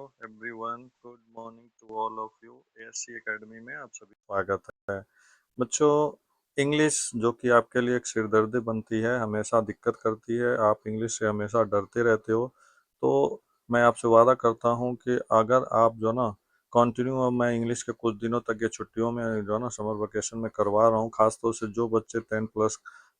Everyone, good morning to all of you. ASC academy में आप सभी का स्वागत है। बच्चों, इंग्लिश जो कि आपके लिए एक सिरदर्दी बनती है, हमेशा दिक्कत करती है, आप इंग्लिश से हमेशा डरते रहते हो, तो मैं आपसे वादा करता हूं कि अगर आप जो ना कंटिन्यू, अब मैं इंग्लिश के कुछ दिनों तक ये छुट्टियों में जो ना समर वेकेशन में करवा रहा हूँ, खासतौर से जो बच्चे 10+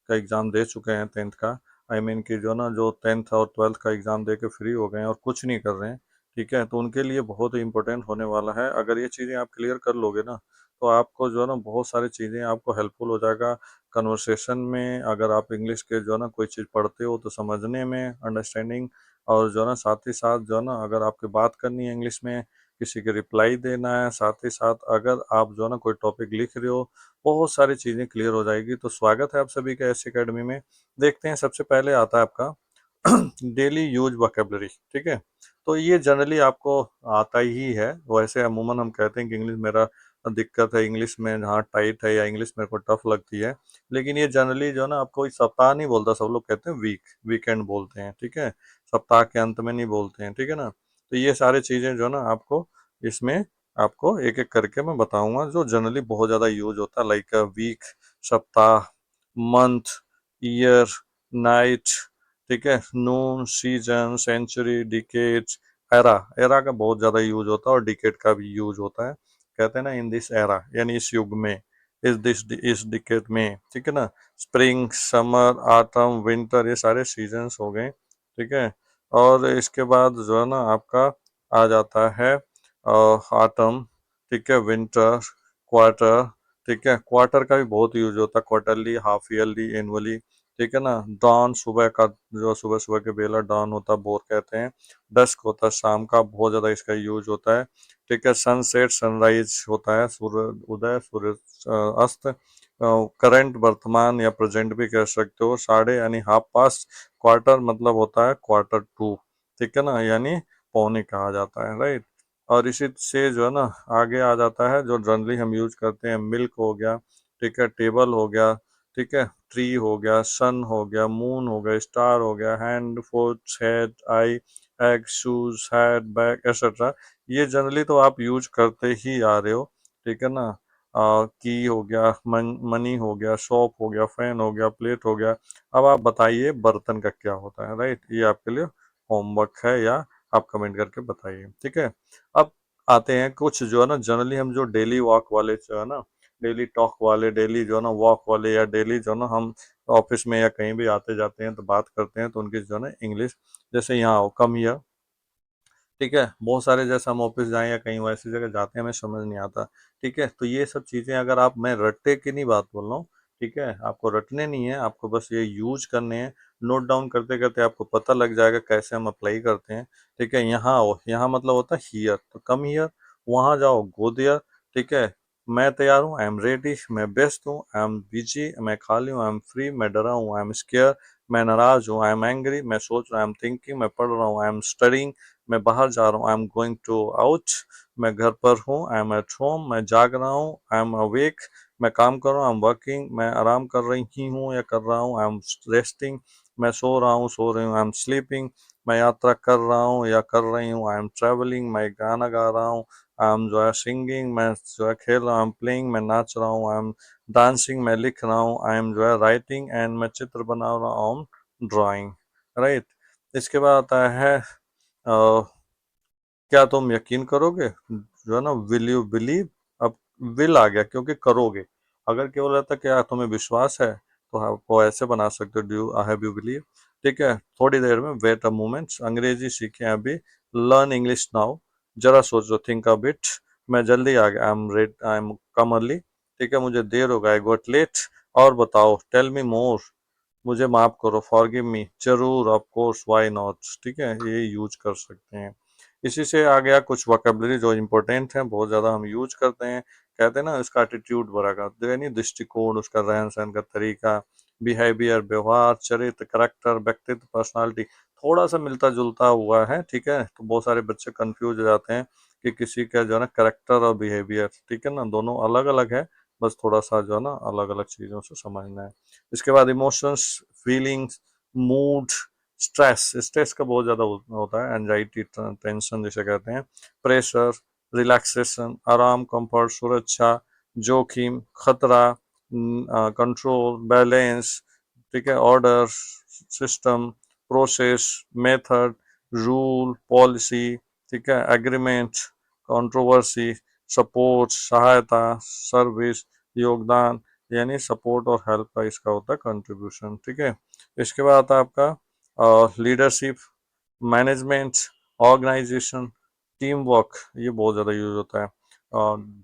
का एग्ज़ाम दे चुके हैं, 10th का, आई मीन कि जो ना जो 10th और 12th का एग्ज़ाम दे के फ्री हो गए हैं और कुछ नहीं कर रहे हैं, ठीक है, तो उनके लिए बहुत ही इंपॉर्टेंट होने वाला है। अगर ये चीज़ें आप क्लियर कर लोगे ना, तो आपको जो है ना बहुत सारी चीज़ें आपको हेल्पफुल हो जाएगा कन्वर्सेशन में। अगर आप इंग्लिश के जो है ना कोई चीज़ पढ़ते हो तो समझने में, अंडरस्टैंडिंग, और जो है ना साथ ही साथ जो है ना अगर आपकी बात करनी है इंग्लिश में, किसी के रिप्लाई देना है, साथ ही साथ अगर आप जो है ना कोई टॉपिक लिख रहे हो, बहुत सारी चीज़ें क्लियर हो जाएगी। तो स्वागत है आप सभी का एस एकेडमी में। देखते हैं, सबसे पहले आता है आपका डेली यूज वोकेबलरी, ठीक है। तो ये जनरली आपको आता ही है। वैसे अमूमन हम कहते हैं कि इंग्लिश मेरा दिक्कत है, इंग्लिश में हाँ टाइट है, या इंग्लिश मेरे को टफ लगती है, लेकिन ये जनरली जो है ना आपको इस सप्ताह नहीं बोलता, सब लोग कहते हैं वीकेंड बोलते हैं, ठीक है, सप्ताह के अंत में नहीं बोलते हैं, ठीक है ना। तो ये सारी चीज़ें जो है ना आपको इसमें आपको एक एक करके मैं बताऊंगा, जो जनरली बहुत ज़्यादा यूज होता है, लाइक वीक, सप्ताह, मंथ, ईयर, नाइट, ठीक है, noon, season, century, decades, era. Era का बहुत ज़्यादा यूज होता है और डिकेड का भी यूज होता है। कहते हैं ना इन दिस एरा, यानी इस युग में, इस डिकेड में, ठीक है ना। स्प्रिंग, समर, ऑटम, विंटर, ये सारे सीजन्स हो गए, ठीक है। और इसके बाद जो है ना आपका आ जाता है ऑटम, ठीक है, विंटर, क्वार्टर, ठीक है। क्वार्टर का भी बहुत यूज होता है, क्वार्टरली, हाफ ईयरली, एनुअली, ठीक है ना। डॉन, सुबह का, जो सुबह सुबह के बेला डॉन होता है, बोर कहते हैं। डस्क होता है शाम का, बहुत ज़्यादा इसका यूज होता है, ठीक है। सनसेट, सनराइज होता है, सूर्य उदय, सूर्य अस्त। करंट, वर्तमान या प्रेजेंट भी कह सकते हो। साढ़े यानी हाफ पास्ट। क्वार्टर मतलब होता है क्वार्टर टू, ठीक है ना, यानी पौने कहा जाता है, राइट। और इसी से जो है ना आगे आ जाता है जो जनरली हम यूज करते हैं, मिल्क हो गया, ठीक है, टेबल हो गया, ठीक है, ट्री हो गया, सन हो गया, मून हो गया, स्टार हो गया, hand, foot, head, eye, egg, shoes, hat, bag, etcetera. ये जनरली तो आप यूज करते ही आ रहे हो, ठीक है ना। की हो गया, मनी हो गया, शॉप हो गया, फैन हो गया, प्लेट हो गया। अब आप बताइए बर्तन का क्या होता है, राइट। ये आपके लिए होमवर्क है, या आप कमेंट करके बताइए, ठीक है। अब आते हैं कुछ जो है ना जनरली हम जो डेली वॉक वाले जो है ना, डेली टॉक वाले, डेली जो है ना वॉक वाले, या डेली जो है ना हम ऑफिस में या कहीं भी आते जाते हैं तो बात करते हैं, तो उनकी जो है ना इंग्लिश, जैसे यहाँ आओ, कम हियर, ठीक है। बहुत सारे जैसे हम ऑफिस जाएं या कहीं वैसी जगह जाते हैं, हमें समझ नहीं आता, ठीक है। तो ये सब चीज़ें अगर आप, मैं रट्टे की नहीं बात बोल रहा हूँ, ठीक है, आपको रटने नहीं है, आपको बस ये यूज करने हैं। नोट डाउन करते करते आपको पता लग जाएगा कैसे हम अप्लाई करते हैं, ठीक है। यहाँ आओ, यहाँ मतलब होता है हियर, तो कम हियर। वहाँ जाओ, गो देयर, ठीक है। मैं तैयार हूँ, आई एम रेडी, मैं व्यस्त हूँ, आई एम बिजी, मैं खाली हूँ, आई एम फ्री, मैं डरा हूँ, आई एम स्केयर, मैं नाराज हूँ, आई एम एंग्री, मैं सोच रहा हूँ, आई एम थिंकिंग, मैं पढ़ रहा हूँ, आई एम स्टडिंग, मैं बाहर जा रहा हूँ, I am going to out, मैं घर पर हूँ, आई एम एट होम, मैं जाग रहा हूँ, आई एम अवेक, मैं काम कर रहा हूँ, आई एम वर्किंग, मैं आराम कर रही हूँ या कर रहा हूँ, आई एम रेस्टिंग, मैं सो रहा हूँ, सो रही हूँ, आई एम स्लीपिंग, मैं यात्रा कर रहा हूँ या कर रही हूँ, आई एम ट्रेवलिंग, मैं गाना गा रहा हूँ, आई एम जो है सिंगिंग, मैं जो है खेल रहा हूँ, आई एम प्लेइंग, मैं नाच रहा हूँ, आई एम डांसिंग, मैं लिख रहा हूँ, आई एम जो है राइटिंग, एंड मैं चित्र बना रहा हूँ, ड्राइंग, राइट। इसके बाद आता है क्या तुम यकीन करोगे, जो है ना, विल यू बिलीव। अब विल आ गया क्योंकि करोगे। अगर केवल रहता क्या तुम्हें विश्वास है, तो आपको ऐसे बना सकते हो, do I have you believe, ठीक है। थोड़ी देर में, वेट अ मोमेंट, अंग्रेजी सीखें अभी, लर्न इंग्लिश नाउ, जरा सोचो, थिंक अ बिट, मैं जल्दी आ गया, I am red, I am come early, ठीक है, मुझे देर हो गया, आई गॉट लेट, और बताओ, टेल मी मोर, मुझे माफ करो, फॉरगिव मी, जरूर, ऑफ कोर्स, व्हाई नॉट, ठीक है, ये यूज कर सकते हैं। इसी से आ गया कुछ वोकेबलरी जो इम्पोर्टेंट है, बहुत ज़्यादा हम यूज करते हैं। कहते हैं ना उसका एटीट्यूड बड़ा, यानी दृष्टिकोण, उसका रहन सहन का तरीका, बिहेवियर, व्यवहार, चरित्र, करेक्टर, व्यक्तित्व, पर्सनालिटी, थोड़ा सा मिलता जुलता हुआ है, ठीक है। तो बहुत सारे बच्चे कंफ्यूज हो जाते हैं कि किसी का जो है ना करेक्टर और बिहेवियर, ठीक है ना, दोनों अलग अलग है, बस थोड़ा सा जो है ना अलग अलग चीज़ों से समझना है। इसके बाद emotions, feelings, mood, stress, stress का बहुत ज़्यादा होता है, एंजाइटी, टेंशन जिसे कहते हैं, प्रेशर, रिलैक्सेशन, आराम, कंफर्ट, सुरक्षा, जोखिम, खतरा, कंट्रोल, बैलेंस, ठीक है, order, system, process, method, rule, policy, ठीक है, एग्रीमेंट, कंट्रोवर्सी, सपोर्ट, सहायता, सर्विस, योगदान, यानी सपोर्ट और हेल्प का इसका होता है कंट्रीब्यूशन, ठीक है। इसके बाद आता है आपका leadership, management, organisation, team work, ये बहुत ज़्यादा यूज होता है।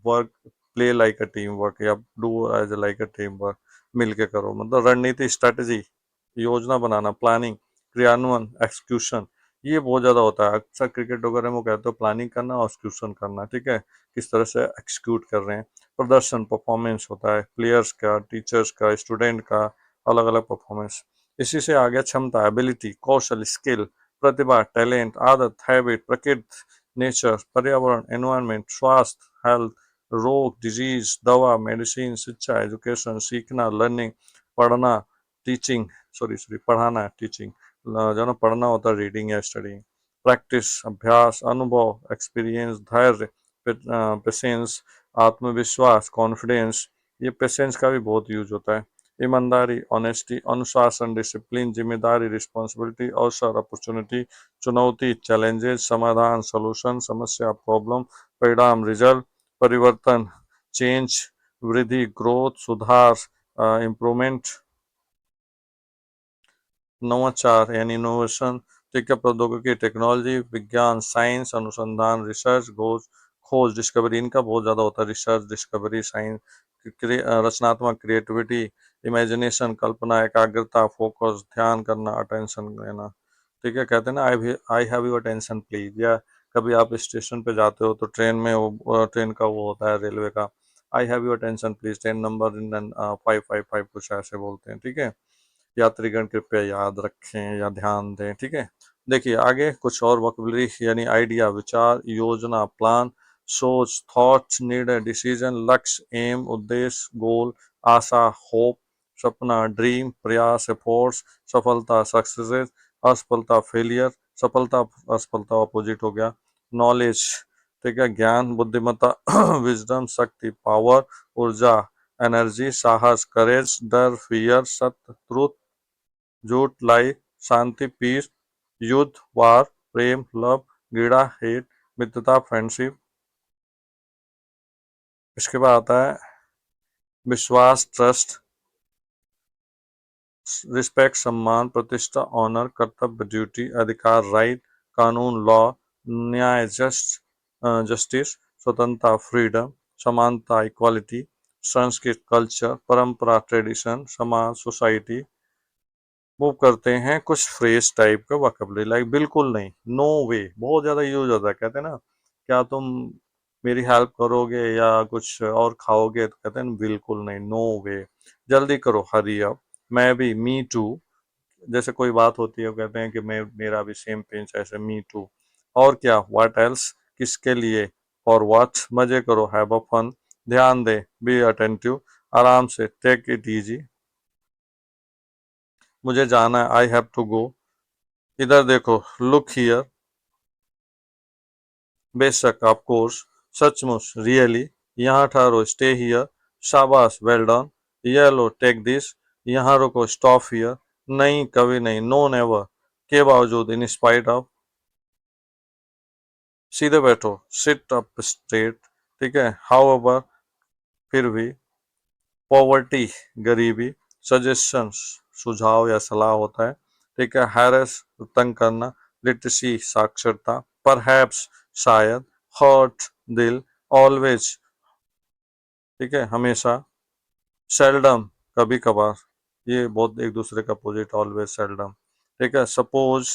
Work, play like a team work या do as a like a team work, मिल के करो, मतलब रणनीति, स्ट्रेटजी, योजना बनाना, प्लानिंग, क्रियान्वयन, एक्सक्यूशन, ये बहुत ज़्यादा होता है। अक्सर क्रिकेट वगैरह में कहते हो प्लानिंग करना और एक्सक्यूशन करना, ठीक है, किस तरह से एक्सक्यूट कर रहे हैं। प्रदर्शन, परफॉर्मेंस होता है, प्लेयर्स का, टीचर्स का, स्टूडेंट का, अलग अलग परफॉर्मेंस। इसी से आगे क्षमता, एबिलिटी, कौशल, स्किल, प्रतिभा, टैलेंट, आदत, हैबिट, प्रकृति, नेचर, पर्यावरण, एनवायरनमेंट, स्वास्थ्य, हेल्थ, रोग, डिजीज, दवा, मेडिसिन, शिक्षा, एजुकेशन, सीखना, लर्निंग, पढ़ना, टीचिंग, सॉरी पढ़ाना, टीचिंग, जो ना पढ़ना होता है रीडिंग या स्टडिंग, प्रैक्टिस, अभ्यास, अनुभव, एक्सपीरियंस, धैर्य, पेशेंस, आत्मविश्वास, कॉन्फिडेंस, ये पेशेंस का भी बहुत यूज होता है। ईमानदारी, ऑनेस्टी, अनुशासन, डिसिप्लिन, जिम्मेदारी, रिस्पॉन्सिबिलिटी, अवसर, अपॉर्चुनिटी, चुनौती, चैलेंजेस, समाधान, सॉल्यूशन, समस्या, प्रॉब्लम, परिणाम, रिजल्ट, परिवर्तन, चेंज, वृद्धि, ग्रोथ, सुधार, इम्प्रूवमेंट, नवाचार यानी इनोवेशन, ठीक है, प्रौद्योगिकी, टेक्नोलॉजी, विज्ञान, साइंस, अनुसंधान, रिसर्च, खोज, खोज, डिस्कवरी, इनका बहुत ज़्यादा होता है, रिसर्च, डिस्कवरी, साइंस, रचनात्मक, क्रिएटिविटी, इमेजिनेशन, कल्पना, एकाग्रता, फोकस, ध्यान करना, अटेंशन लेना, ठीक है, कहते हैं ना, I have your attention please, या कभी आप स्टेशन पे जाते हो तो ट्रेन में वो ट्रेन का वो होता है रेलवे का, I have your attention please, train number in 555, कुछ ऐसे बोलते हैं, ठीक है, यात्रीगण कृपया याद रखें या ध्यान दें, ठीक है। देखिए आगे कुछ और वोकैबुलरी, यानी आइडिया, विचार, योजना, प्लान, सोच, थॉट, निर्णय, डिसीजन, लक्ष्य, एम, उद्देश्य, गोल, आशा, होप, सपना, ड्रीम, प्रयास, एफोर्ट्स, सफलता, सक्सेस, असफलता, फेलियर, सफलता, असफलता अपोजिट हो गया, नॉलेज, ठीक है, ज्ञान, बुद्धिमत्ता, विजडम, शक्ति, पावर, ऊर्जा, एनर्जी, साहस, करेज, डर, फियर, सत्य, ट्रुथ, झूठ, लाई, शांति, पीस, युद्ध, वार, प्रेम, लव, घृणा, हेट, मित्रता, फ्रेंडशिप। इसके बाद आता है विश्वास, ट्रस्ट, रिस्पेक्ट, सम्मान, प्रतिष्ठा, ऑनर, कर्तव्य, ड्यूटी, अधिकार, राइट, कानून, लॉ, न्याय, जस्टिस, स्वतंत्रता, फ्रीडम, समानता, इक्वालिटी, संस्कृत, कल्चर, परंपरा, ट्रेडिशन, समाज, सोसाइटी। मूव करते हैं कुछ फ्रेज टाइप का वोकैबुलरी, लाइक बिल्कुल नहीं, नो वे, बहुत ज्यादा यूज होता है, कहते हैं ना, क्या तुम मेरी हेल्प करोगे या कुछ और खाओगे, तो कहते हैं बिल्कुल नहीं, नो वे, जल्दी करो, हरी अप, मैं भी, मी टू, जैसे कोई बात होती है वो कहते हैं कि मैं, मेरा भी सेम पिंच, ऐसे मी टू, और क्या, व्हाट एल्स, किसके लिए, और व्हाट, मजे करो, हैव अ फन, ध्यान दे, बी अटेंटिव, आराम से, टेक इट इजी, मुझे जाना है, आई हैव टू गो, इधर देखो, लुक हियर, बेशक, ऑफ कोर्स, सचमुच, रियली, यहाँ ठहरो, स्टे हियर, शाबाश, वेल डन, ये लो, टेक दिस, यहाँ रुको, स्टॉप हियर, नहीं, कभी नहीं, नो नेवर, के बावजूद, इन स्पाइट ऑफ, सीधे बैठो, सिट अप स्ट्रेट, ठीक है, हाउ एवर, फिर भी, पॉवर्टी, गरीबी, सजेशन, सुझाव या सलाह होता है, ठीक है, हैरेस, तंग करना, लिटरेसी, साक्षरता, परहैप्स, शायद, हर्ट, दिल, ऑलवेज, ठीक है, हमेशा, सेल्डम, कभी कभार, ये बहुत एक दूसरे का अपोजिट, ऑलवेज, सेल्डम, ठीक है, सपोज,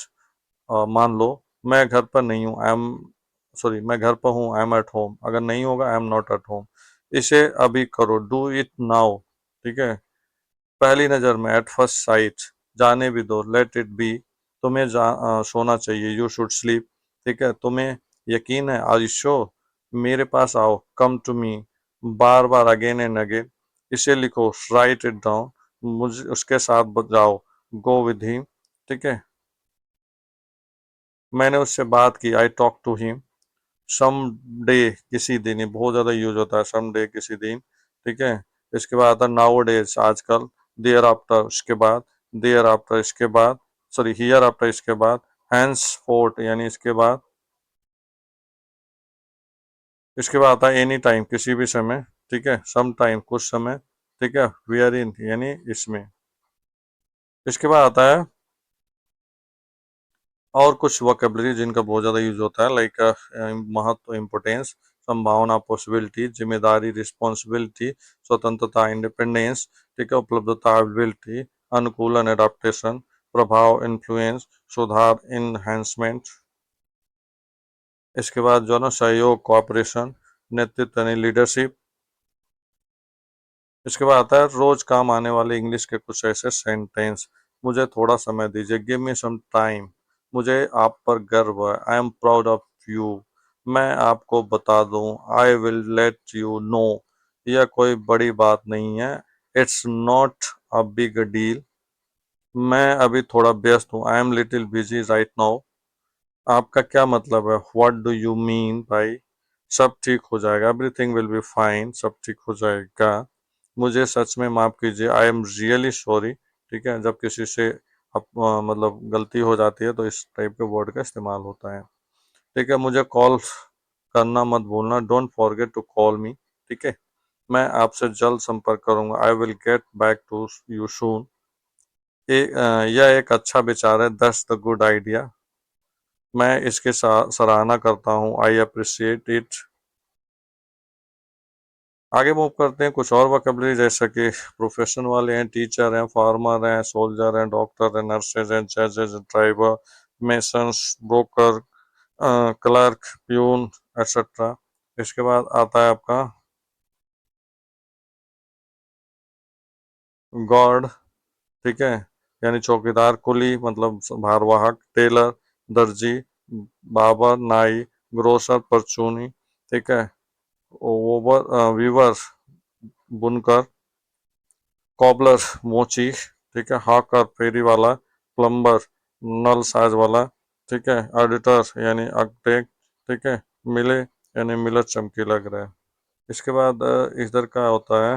मान लो, मैं घर पर नहीं हूँ, आई एम, सॉरी, मैं घर पर हूँ, आई एम एट होम, अगर नहीं होगा, I am not at home, इसे अभी करो, डू इट नाउ, ठीक है, पहली नज़र में, एट फर्स्ट साइट, जाने भी दो, लेट इट बी, तुम्हें सोना चाहिए, यू शुड स्लीप, ठीक है, तुम्हें यकीन है, आर यू श्योर, मेरे पास आओ, कम टू मी, बार बार, अगेन एंड अगेन, इसे लिखो, राइट इट डाउन, मुझे उसके साथ जाओ, गो विद हिम, ठीक है, मैंने उससे बात की, I talk to him. Some day, किसी दिन, ये बहुत ज्यादा यूज होता है, सम डे किसी दिन, ठीक है। इसके बाद आता है नाउ डेज, आजकल। देयर आफ्टर, इसके बाद। देयर आफ्टर, इसके बाद। सॉरी, हियर आफ्टर, इसके बाद। हैंस फोर्ट, यानी इसके बाद। इसके बाद आता है एनी टाइम, किसी भी समय, ठीक है। सम टाइम, कुछ समय, ठीक है। वेयर इन, यानी इसमें। इसके बाद आता है और कुछ वोकेबलरी जिनका बहुत ज्यादा यूज होता है, लाइक महत्व, इम्पोर्टेंस, संभावना, पॉसिबिलिटी, जिम्मेदारी, रिस्पॉन्सिबिलिटी, स्वतंत्रता, इंडिपेंडेंस, ठीक है। उपलब्धता, अवेलेबिलिटी, अनुकूलन, एडाप्टेशन, प्रभाव, इन्फ्लुएंस, सुधार, इनहेंसमेंट। इसके बाद जो है ना, सहयोग, कोऑपरेशन, नेतृत्व यानी लीडरशिप। इसके बाद आता है रोज काम आने वाले इंग्लिश के कुछ ऐसे सेंटेंस। मुझे थोड़ा समय दीजिए, गिव मी सम टाइम। मुझे आप पर गर्व है, I am proud of you. मैं आपको बता दूं, I will let you know. यह कोई बड़ी बात नहीं है, it's not a big deal. मैं अभी थोड़ा व्यस्त हूँ, I am little busy right now. आपका क्या मतलब है, व्हाट डू यू मीन भाई। सब ठीक हो जाएगा, एवरीथिंग विल बी फाइन, सब ठीक हो जाएगा। मुझे सच में माफ कीजिए, आई एम रियली सॉरी, ठीक है। जब किसी से मतलब गलती हो जाती है तो इस टाइप के वर्ड का इस्तेमाल होता है, ठीक है। मुझे कॉल करना मत भूलना, don't forget to call me, ठीक है। मैं आपसे जल्द संपर्क करूंगा, I will get back to you soon. यह एक अच्छा विचार है, दैट्स द गुड आइडिया। मैं इसके सराहना करता हूँ, आई अप्रिशिएट इट। आगे मूव करते हैं, कुछ और वोकेबलरी जैसा कि प्रोफेशन वाले हैं, टीचर हैं, फार्मर हैं, सोल्जर हैं, डॉक्टर हैं, नर्सेज हैं, जजेज, driver, masons, broker, clerk, peon, etcetera. इसके बाद आता है आपका गार्ड, ठीक है, यानी चौकीदार, कुली मतलब भारवाहक, टेलर, दर्जी, बाबर, नाई, ग्रोसर, परचूनी, ठीक है। ओवर वीवर, बुनकर, कॉबलर, मोची, ठीक है। हाकर, फेरी वाला, प्लम्बर, नल साज वाला, ठीक है। ऑडिटर यानी आर्किटेक्ट, ठीक है। मिले यानी मिलत चमकी लग रहा है। इसके बाद इधर का होता है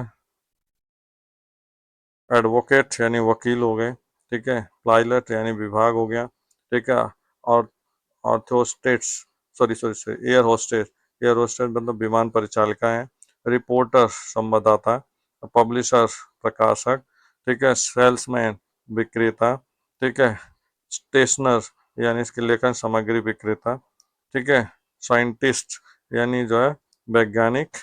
एडवोकेट, यानी वकील हो गए, ठीक है। पायलट यानी विभाग हो गया, ठीक है। और orthostats, sorry sorry sorry, air hostess. Air hostess मतलब विमान परिचालिका है। रिपोर्टर, संवाददाता। पब्लिशर, प्रकाशक, ठीक है। सेल्समैन, विक्रेता, ठीक है। स्टेशनर यानी इसकी लेखन सामग्री विक्रेता, ठीक है। साइंटिस्ट यानी जो है वैज्ञानिक।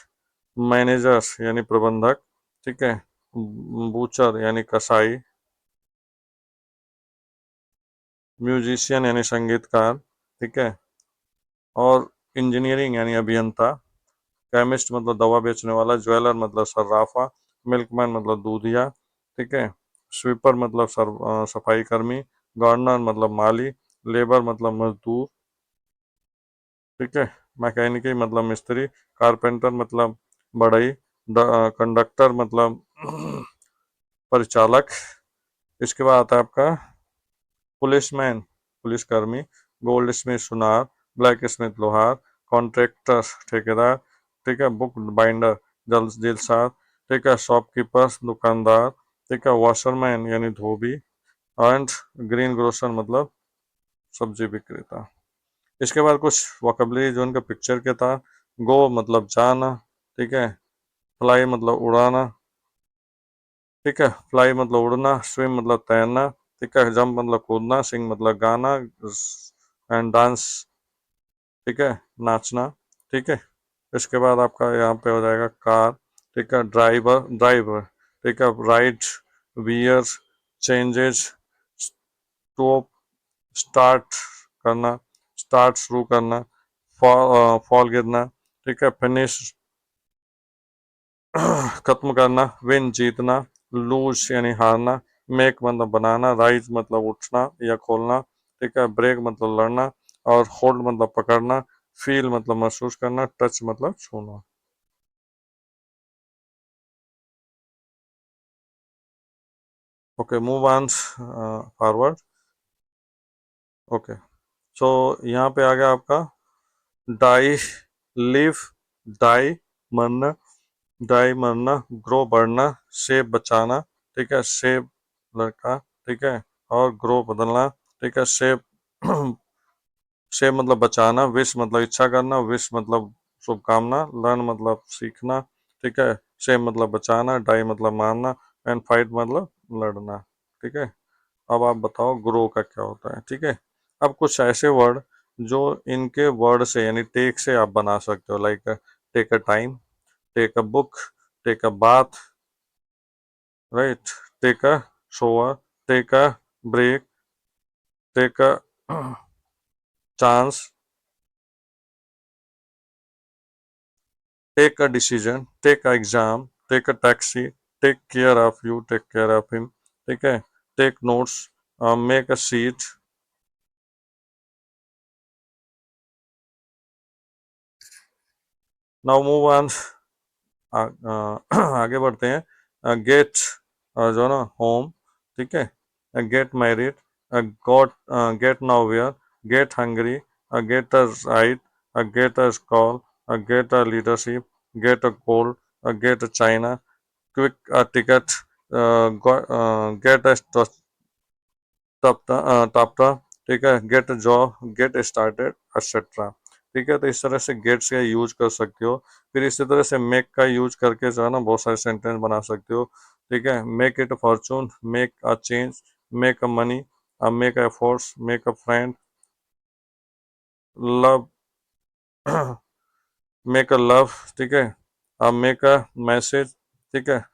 मैनेजर यानी प्रबंधक, ठीक है। बूचर यानी कसाई। म्यूजिशियन यानी संगीतकार, ठीक है। और इंजीनियरिंग यानी अभियंता। केमिस्ट मतलब दवा बेचने वाला। ज्वेलर मतलब सर्राफा। मिल्कमैन मतलब दूधिया, ठीक है। स्वीपर मतलब सफाई कर्मी। गार्डनर मतलब माली। लेबर मतलब मजदूर, ठीक है। मैकेनिकी मतलब मिस्त्री। कारपेंटर मतलब बढ़ई। कंडक्टर मतलब परिचालक। इसके बाद आता है आपका पुलिसमैन, पुलिसकर्मी। गोल्ड स्मिथ, सुनार। ब्लैक स्मिथ, लोहार। कॉन्ट्रैक्टर, ठेकेदार, ठीक है। बुक बाइंडर, जलसाज, ठीक है। शॉपकीपर, दुकानदार, ठीक है। वॉशरमैन यानी धोबी। एंड ग्रीन ग्रोसर मतलब सब्जी विक्रेता। इसके बाद कुछ वोकेबलरी जो उनका पिक्चर के था। गो मतलब जाना, ठीक है। फ्लाई मतलब उड़ाना, ठीक है। फ्लाई मतलब उड़ना। स्विम मतलब तैरना, ठीक है। जंप मतलब कूदना। सिंग मतलब गाना। एंड डांस, ठीक है, नाचना, ठीक है। इसके बाद आपका यहाँ पे हो जाएगा कार, ठीक है। ड्राइवर, ड्राइवर, ठीक है। Ride, wear, changes, stop, start करना, स्टार्ट शुरू करना। फॉल गिरना, ठीक है। फिनिश खत्म करना। विन जीतना। लूज यानी हारना। मेक मतलब बनाना। राइज मतलब उठना या खोलना, ठीक है। ब्रेक मतलब लड़ना। और होल्ड मतलब पकड़ना। फील मतलब महसूस करना। टच मतलब छूना। Okay, move on forward. Okay. So यहाँ पे आ गया आपका डाई, लिव, डाई मरना, डाई मरना, ग्रो बढ़ना, शेप बचाना, ठीक है, शेप लड़का, ठीक है, और ग्रो बदलना, ठीक है, शेप शेप मतलब बचाना, विश मतलब इच्छा करना, विश मतलब शुभकामना, लर्न मतलब सीखना, ठीक है, शेप मतलब बचाना, डाई मतलब मारना, एंड फाइट मतलब लड़ना, ठीक है। अब आप बताओ ग्रो का क्या होता है, ठीक है। अब कुछ ऐसे वर्ड जो इनके वर्ड से यानी टेक से आप बना सकते हो, like take a time, take a book, take a bath, right, take a shower, take a break, take a chance, take a decision, take a exam, take a taxi, take care of you, take care of him, ठीक है, take notes, make a sheet. Now move on, आगे बढ़ते हैं, gate जो है ना home, ठीक है, get married, got, get nowhere, get hungry, get a right, get a call, get a leadership, get a cold, get a China, quick ticket, get a टापटा, ठीक है, get job, get started etcetera, ठीक है। तो इस तरह से gets का यूज कर सकते हो। फिर इसी तरह से मेक का यूज करके जो है ना बहुत सारे सेंटेंस बना सकते हो, ठीक है, make it Fortune, make a change, make a money, make a force, make a friend, love, make a love, ठीक है, मेक अ मैसेज, ठीक है,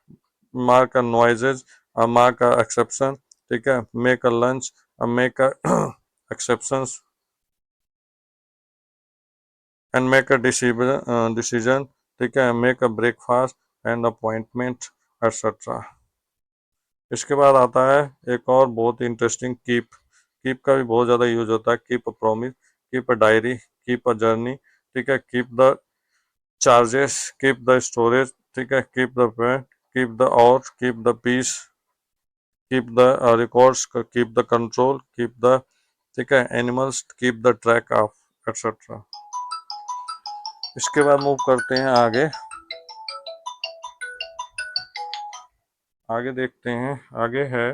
मार्क अ नॉइजेज, मार्क अ एक्सेप्शन, ठीक है, make a lunch, make a exceptions, and make a decision, ठीक है, make a breakfast and appointment etcetera. इसके बाद आता है एक और बहुत इंटरेस्टिंग, कीप। कीप का भी बहुत ज़्यादा यूज होता है, keep a promise, keep a diary, keep a journey, ठीक है, keep the charges, keep the storage, ठीक है, keep the payment, keep the और, keep the peace, keep the records, keep the control, keep the, ठीक है, animals, keep the track of etcetera. इसके बाद move करते हैं आगे, आगे देखते हैं, आगे है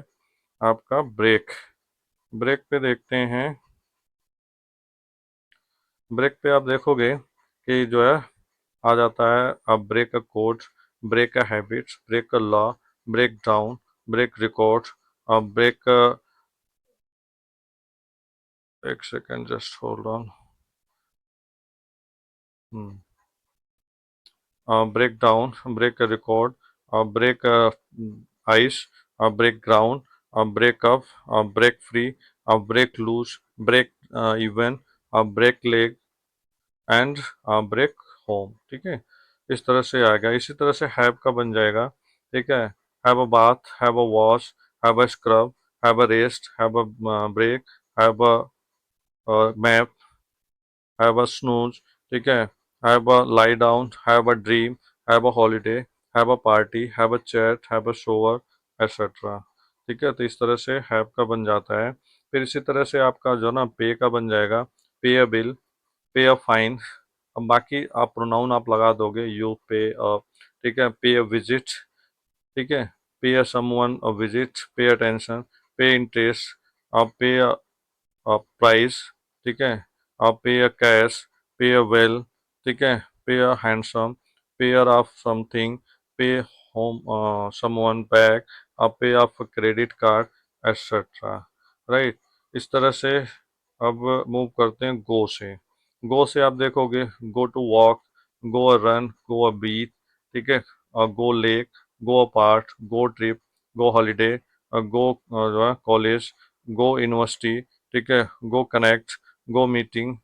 आपका ब्रेक। ब्रेक पे देखते हैं, ब्रेक पे आप देखोगे कि जो है आ जाता है अब break a code, break a habits, break a law, break down, break record, अब ब्रेक, एक second just hold on, break down, break a record, break ice, break ground, break up, break free, break loose, break even, break leg and break home, ठीक है। इस तरह से आएगा। इसी तरह से हैव का बन जाएगा, ठीक है, have a bath, have a wash, have a scrub, have a rest, have a break, have a map, have a snooze, ठीक है, have a lie down, have a dream, have a holiday, have a party, have a chat, have a shower, etc. ठीक है, तो इस तरह से have का बन जाता है। फिर इसी तरह से आपका जो ना पे का बन जाएगा, पे अ बिल, पे अ फाइन। अब बाकी आप प्रोनाउन आप लगा दोगे, यू पे अ, ठीक है, पे अ विजिट, ठीक है, पे अ someone a visit, pay attention, पे इंटरेस्ट, पे प्राइस, ठीक है, पे अ कैश, पे अ वेल, ठीक है, पे a handsome, pair of something, पे होम समवन बैक, पे of credit card etcetera, right. इस तरह से अब मूव करते हैं गो से। गो से आप देखोगे, go to walk, go a run, go a beat, ठीक है, go lake, go a part, go trip, go holiday, go जो है कॉलेज, गो यूनिवर्सिटी, ठीक है, गो कनेक्ट, गो मीटिंग,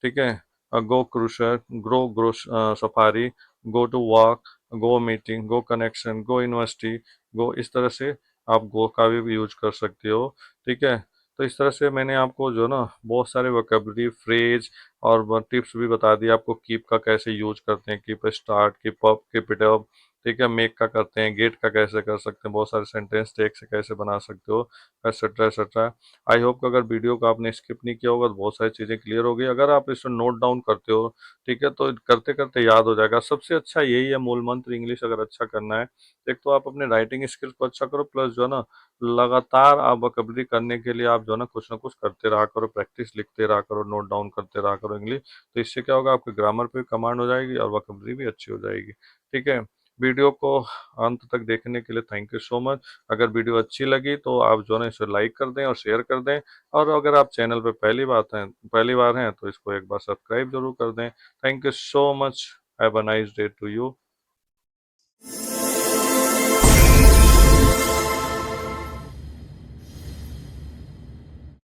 ठीक है, go crusher, grow safari, go to walk, go meeting, go connection, go university, go, इस तरह से आप गो का भी यूज कर सकते हो, ठीक है। तो इस तरह से मैंने आपको जो ना बहुत सारे वोकेबलरी फ्रेज और टिप्स भी बता दिए आपको, कीप का कैसे यूज करते हैं, keep start, keep up, keep it up, ठीक है, मेक का करते हैं, गेट का कैसे कर सकते हैं, बहुत सारे सेंटेंस टेक से कैसे बना सकते हो, एक्सेट्रा एक्सेट्रा। आई होप कि अगर वीडियो को आपने स्किप नहीं किया होगा तो बहुत सारी चीज़ें क्लियर हो गई। अगर आप इसे नोट डाउन करते हो, ठीक है, तो करते करते याद हो जाएगा। सबसे अच्छा यही है मूल मंत्र, इंग्लिश अगर अच्छा करना है, एक तो आप अपने राइटिंग स्किल्स को अच्छा करो, प्लस जो है ना लगातार आप वोकैबुलरी करने के लिए आप जो है ना कुछ करते रहा करो, प्रैक्टिस लिखते रहा करो, नोट डाउन करते रहा करो इंग्लिश। तो इससे क्या होगा, आपके ग्रामर पे कमांड हो जाएगी और वोकैबुलरी भी अच्छी हो जाएगी। ठीक है, वीडियो को अंत तक देखने के लिए थैंक यू सो मच। अगर वीडियो अच्छी लगी तो आप जो है ना इसे लाइक कर दें और शेयर कर दें, और अगर आप चैनल पे पहली बार हैं तो इसको एक बार सब्सक्राइब जरूर कर दें। Thank you so much. Have a nice day to you.